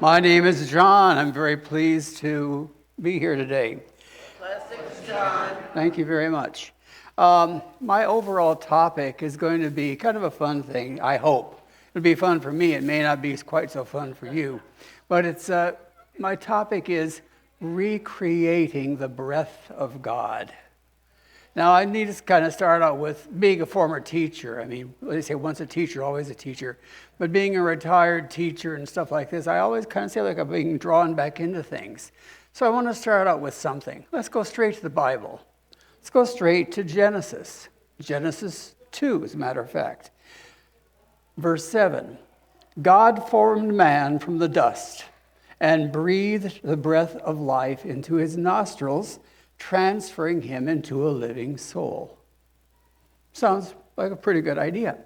My name is John. I'm very pleased to be here today. Blessings, John. Thank you very much. My overall topic is going to be kind of a fun thing, I hope. It'll be fun for me. It may not be quite so fun for you. But my topic is recreating the breath of God. Now, I need to kind of start out with being a former teacher. I mean, they say once a teacher, always a teacher. But being a retired teacher and stuff like this, I always kind of feel like I'm being drawn back into things. So I want to start out with something. Let's go straight to the Bible. Let's go straight to Genesis. Genesis 2, as a matter of fact. Verse 7. God formed man from the dust and breathed the breath of life into his nostrils, transferring him into a living soul. Sounds like a pretty good idea.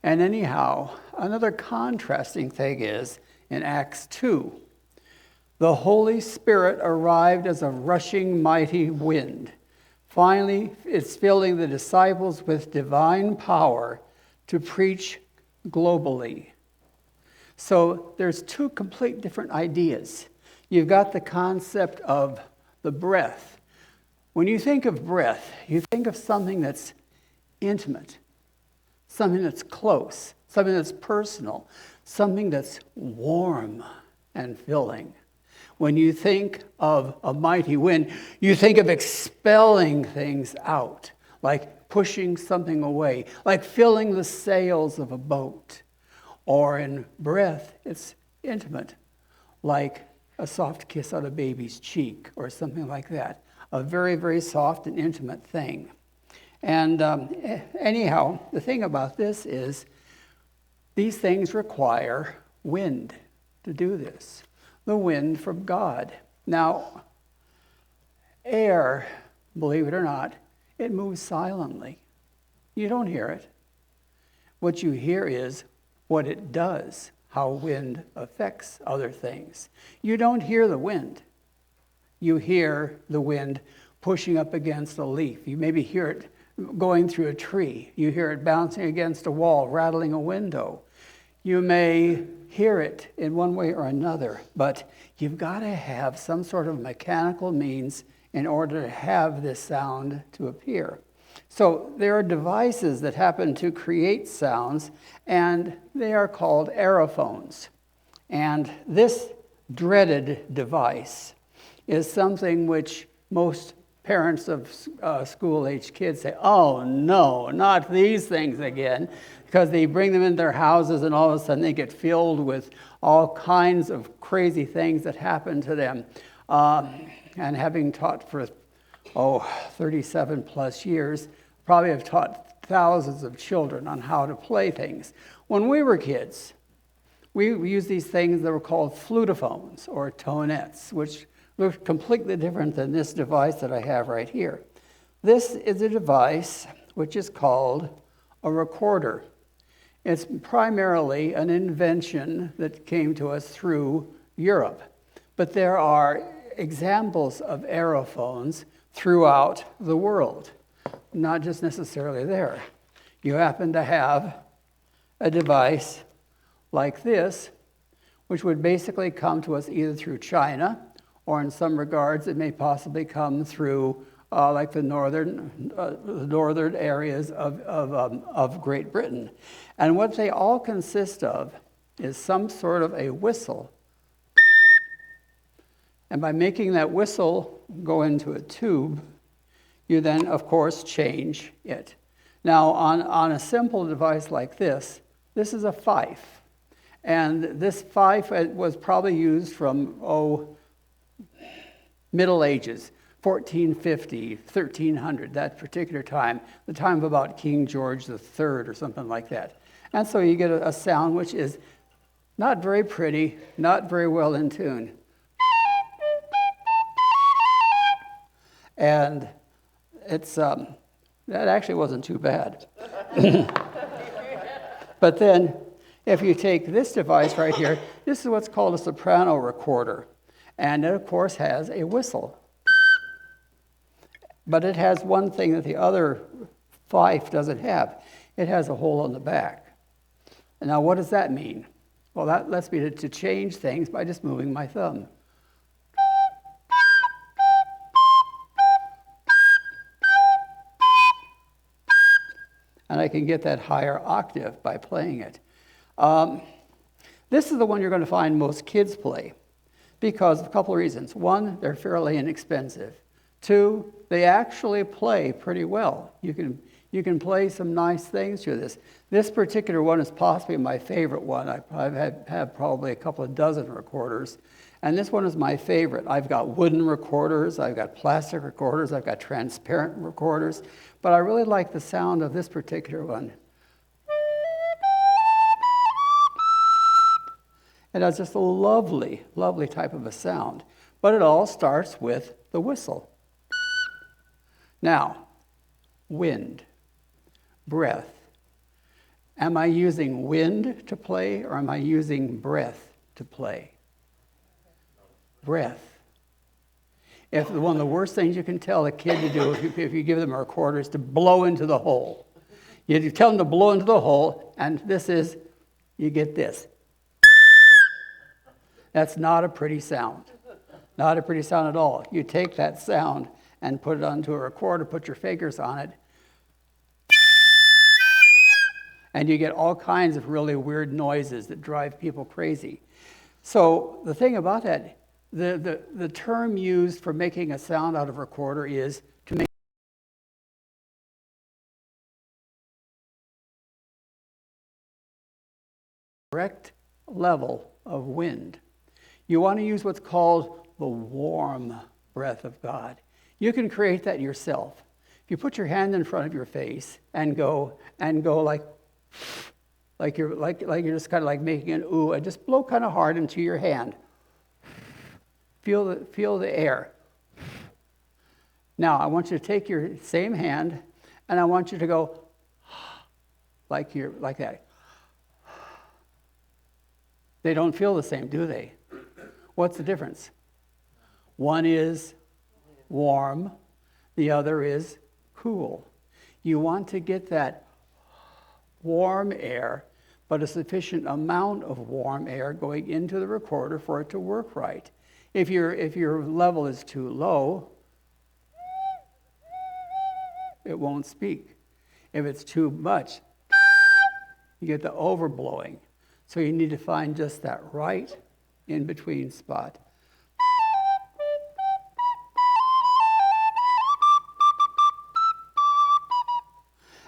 And anyhow, another contrasting thing is in Acts 2. The Holy Spirit arrived as a rushing mighty wind. Finally, it's filling the disciples with divine power to preach globally. So there's two complete different ideas. You've got the concept of the breath. When you think of breath, you think of something that's intimate, something that's close, something that's personal, something that's warm and filling. When you think of a mighty wind, you think of expelling things out, like pushing something away, like filling the sails of a boat. Or in breath, it's intimate, like a soft kiss on a baby's cheek or something like that. A very, very soft and intimate thing. And anyhow, the thing about this is these things require wind to do this. The wind from God. Now, air, believe it or not, it moves silently. You don't hear it. What you hear is what it does, how wind affects other things. You don't hear the wind. You hear the wind pushing up against a leaf. You maybe hear it going through a tree. You hear it bouncing against a wall, rattling a window. You may hear it in one way or another, but you've got to have some sort of mechanical means in order to have this sound to appear. So there are devices that happen to create sounds, and they are called aerophones. And this dreaded device is something which most parents of school-age kids say, oh no, not these things again, because they bring them into their houses and all of a sudden they get filled with all kinds of crazy things that happen to them. And having taught for 37 plus years, probably have taught thousands of children on how to play things. When we were kids, we used these things that were called flutophones or tonettes, which look completely different than this device that I have right here. This is a device which is called a recorder. It's primarily an invention that came to us through Europe. But there are examples of aerophones throughout the world, not just necessarily there. You happen to have a device like this, which would basically come to us either through China, or in some regards, it may possibly come through like the northern areas of Great Britain. And what they all consist of is some sort of a whistle. And by making that whistle go into a tube, you then, of course, change it. Now, on a simple device like this is a fife. And this fife was probably used from, Middle Ages, 1450, 1300, that particular time, the time of about King George III or something like that. And so you get a sound which is not very pretty, not very well in tune. And it's that actually wasn't too bad. But then, if you take this device right here, this is what's called a soprano recorder. And it, of course, has a whistle. But it has one thing that the other fife doesn't have. It has a hole in the back. And now, what does that mean? Well, that lets me to change things by just moving my thumb. And I can get that higher octave by playing it. This is the one you're going to find most kids play because of a couple of reasons. One, they're fairly inexpensive. Two, they actually play pretty well. You can play some nice things through this. This particular one is possibly my favorite one. I've had probably a couple of dozen recorders, and this one is my favorite. I've got wooden recorders, I've got plastic recorders, I've got transparent recorders, but I really like the sound of this particular one. It has just a lovely, lovely type of a sound, but it all starts with the whistle. Now, wind, breath. Am I using wind to play or am I using breath to play? Breath. One of the worst things you can tell a kid to do if you give them a recorder is to blow into the hole. You tell them to blow into the hole, and you get this. That's not a pretty sound. Not a pretty sound at all. You take that sound and put it onto a recorder, put your fingers on it, and you get all kinds of really weird noises that drive people crazy. So the thing about that, the term used for making a sound out of a recorder is to make correct level of wind. You want to use what's called the warm breath of God. You can create that yourself. If you put your hand in front of your face and go like you're just kind of like making an ooh, and just blow kind of hard into your hand. Feel the air. Now I want you to take your same hand and I want you to go like that. They don't feel the same, do they? What's the difference? One is warm, the other is cool. You want to get that warm air, but a sufficient amount of warm air going into the recorder for it to work right. If your level is too low, it won't speak. If it's too much, you get the overblowing. So you need to find just that right in-between spot.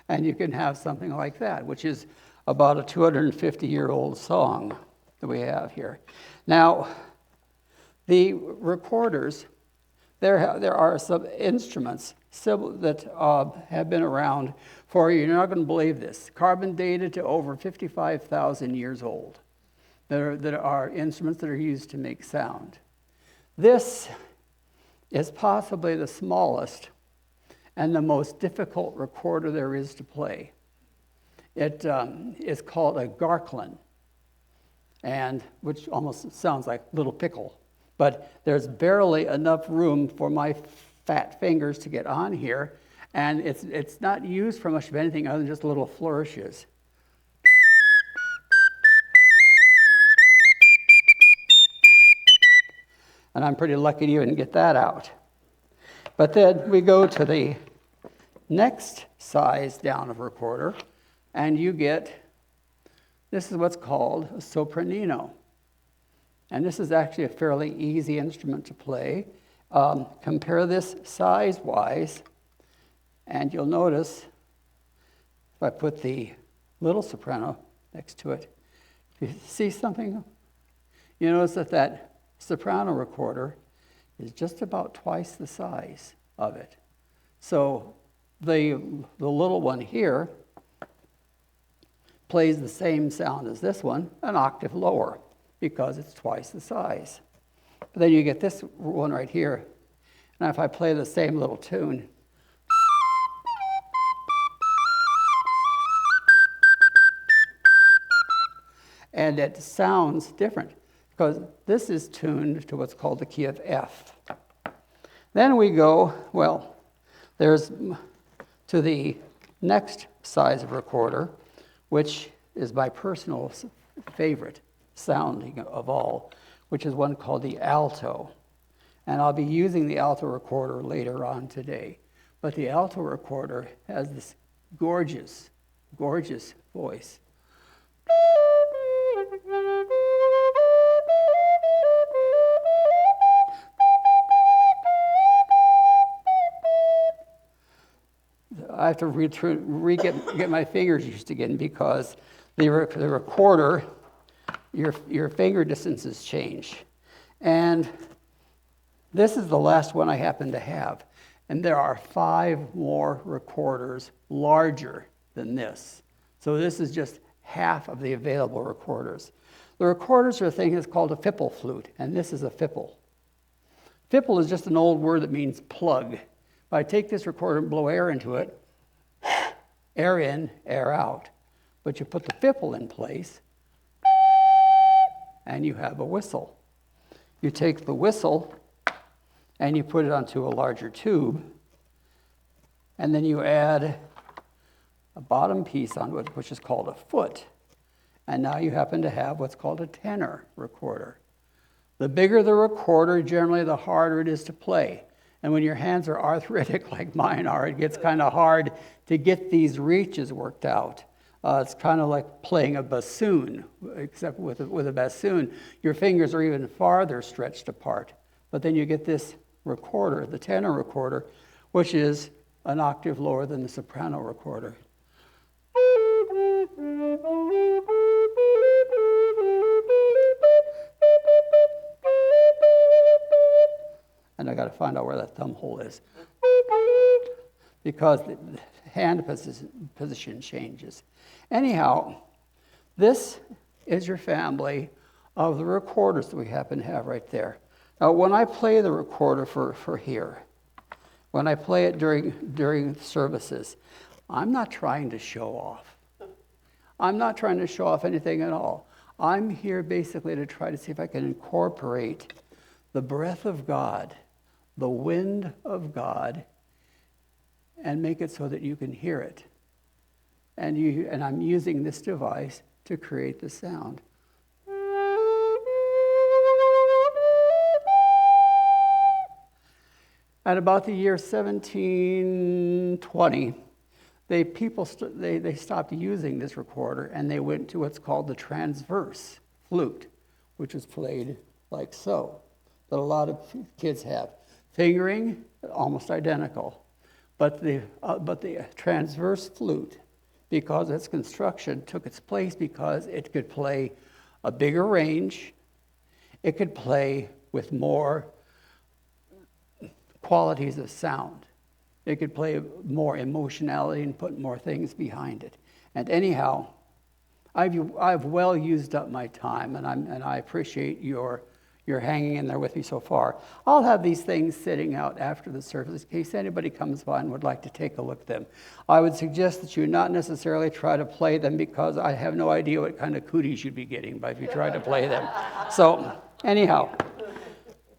And you can have something like that, which is about a 250-year-old song that we have here. Now, the recorders, there are some instruments that have been around for, you're not going to believe this, carbon dated to over 55,000 years old. There are instruments that are used to make sound. This is possibly the smallest and the most difficult recorder there is to play. It is called a Garkland, and which almost sounds like little pickle, but there's barely enough room for my fat fingers to get on here, and it's not used for much of anything other than just little flourishes. And I'm pretty lucky to even get that out. But then we go to the next size down of recorder, and you get, this is what's called a sopranino. And this is actually a fairly easy instrument to play. Compare this size-wise, and you'll notice, if I put the little soprano next to it, if you see something, you notice that soprano recorder is just about twice the size of it. So the little one here plays the same sound as this one, an octave lower, because it's twice the size. But then you get this one right here. And if I play the same little tune, and it sounds different, because this is tuned to what's called the key of F. Then we go, well, there's to the next size of recorder, which is my personal favorite sounding of all, which is one called the alto. And I'll be using the alto recorder later on today. But the alto recorder has this gorgeous, gorgeous voice. I have to get my fingers used again because the recorder, your finger distances change. And this is the last one I happen to have. And there are 5 more recorders larger than this. So this is just half of the available recorders. The recorders are a thing that's called a Fipple flute, and this is a Fipple. Fipple is just an old word that means plug. If I take this recorder and blow air into it, air in, air out. But you put the Fipple in place, and you have a whistle. You take the whistle, and you put it onto a larger tube, and then you add a bottom piece onto it, which is called a foot. And now you happen to have what's called a tenor recorder. The bigger the recorder, generally the harder it is to play. And when your hands are arthritic like mine are, it gets kind of hard to get these reaches worked out. It's kind of like playing a bassoon, except with a bassoon, your fingers are even farther stretched apart. But then you get this recorder, the tenor recorder, which is an octave lower than the soprano recorder. And I got to find out where that thumb hole is, because the hand position changes. Anyhow, this is your family of the recorders that we happen to have right there. Now, when I play the recorder for here, when I play it during services, I'm not trying to show off. I'm not trying to show off anything at all. I'm here basically to try to see if I can incorporate the breath of God, the wind of God, and make it so that you can hear it. And I'm using this device to create the sound. At about the year 1720, they stopped using this recorder, and they went to what's called the transverse flute, which is played like so, that a lot of kids have. Fingering, almost identical. But the transverse flute, because its construction took its place because it could play a bigger range, it could play with more qualities of sound. It could play more emotionality and put more things behind it. And anyhow, I've well used up my time, and I appreciate your hanging in there with me so far. I'll have these things sitting out after the service in case anybody comes by and would like to take a look at them. I would suggest that you not necessarily try to play them, because I have no idea what kind of cooties you'd be getting by if you try to play them. So anyhow,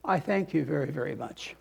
I thank you very, very much.